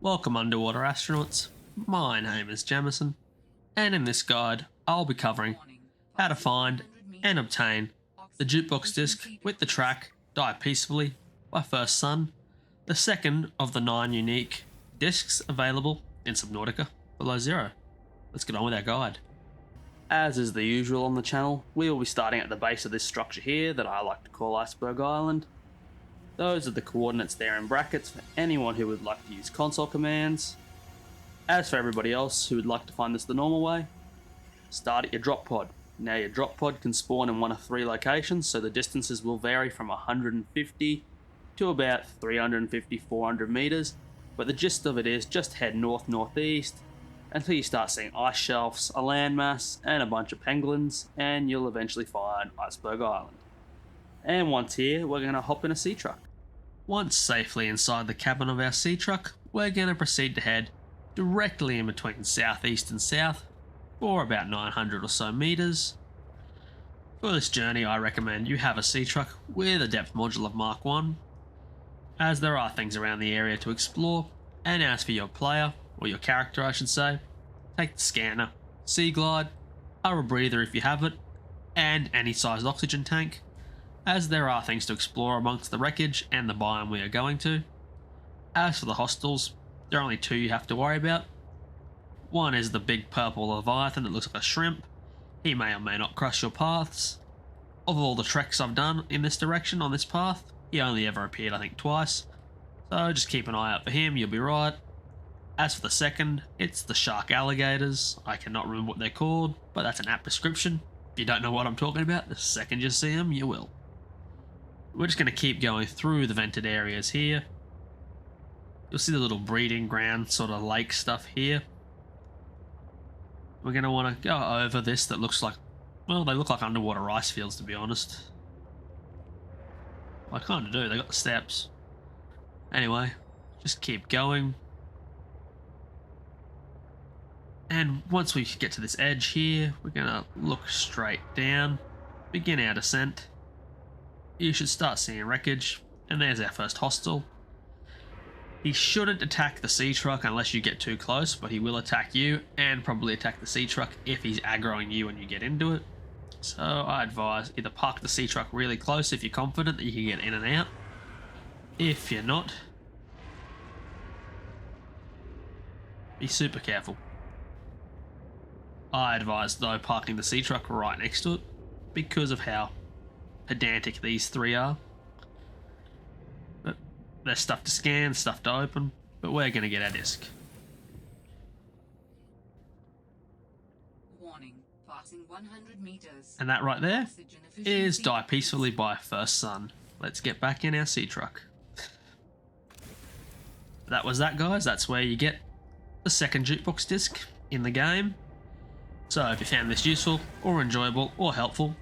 Welcome underwater astronauts, my name is Jamison, and in this guide I'll be covering how to find and obtain the jukebox disc with the track Die Peacefully by FirstSun, the second of the 9 unique discs available in Subnautica Below Zero. Let's get on with our guide. As is the usual on the channel, we will be starting at the base of this structure here that I like to call Iceberg Island. Those are the coordinates there in brackets for anyone who would like to use console commands. As for everybody else who would like to find this the normal way, start at your drop pod. Now your drop pod can spawn in one of 3 locations, so the distances will vary from 150 to about 350-400 meters, but the gist of it is just head north-northeast until you start seeing ice shelves, a landmass, and a bunch of penguins, and you'll eventually find Iceberg Island. And once here, we're going to hop in a sea truck. Once safely inside the cabin of our sea truck, we're going to proceed to head directly in between southeast and south for about 900 or so meters. For this journey, I recommend you have a sea truck with a depth module of Mark 1, as there are things around the area to explore. And as for your player, or your character I should say, take the scanner, sea glide, a rebreather if you have it, and any sized oxygen tank, as there are things to explore amongst the wreckage and the biome we are going to. As for the hostiles, there are only 2 you have to worry about. One is the big purple leviathan that looks like a shrimp. He may or may not cross your paths. Of all the treks I've done in this direction on this path, he only ever appeared I think twice, so just keep an eye out for him, you'll be right. As for the second, it's the shark alligators. I cannot remember what they're called, but that's an apt description. If you don't know what I'm talking about, the second you see them, you will. We're just going to keep going through the vented areas here. You'll see the little breeding ground sort of lake stuff here. We're going to want to go over this that looks like, well, they look like underwater rice fields to be honest. Well, I kind of do, they got the steps. Anyway, just keep going. And once we get to this edge here, we're going to look straight down, begin our descent. You should start seeing wreckage, and there's our first hostile. He shouldn't attack the sea truck unless you get too close, but he will attack you and probably attack the sea truck if he's aggroing you when you get into it. So I advise either park the sea truck really close if you're confident that you can get in and out. If you're not, be super careful. I advise though parking the sea truck right next to it because of how pedantic these 3 are. But there's stuff to scan, stuff to open, but we're going to get our disc. Warning, passing 100 meters. And that right there is Die Peacefully by FirstSun. Let's get back in our sea truck. That was that, guys. That's where you get the second jukebox disc in the game. So if you found this useful or enjoyable or helpful,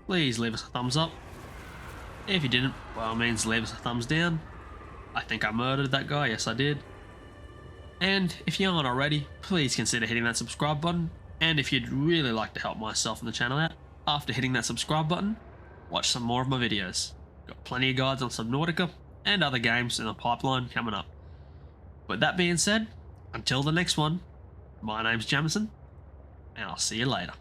please leave us a thumbs up. If you didn't, by all means leave us a thumbs down. I think I murdered that guy, yes I did. And if you aren't already, please consider hitting that subscribe button. And if you'd really like to help myself and the channel out, after hitting that subscribe button, watch some more of my videos. Got plenty of guides on Subnautica and other games in the pipeline coming up. With that being said, until the next one, my name's Jamison, and I'll see you later.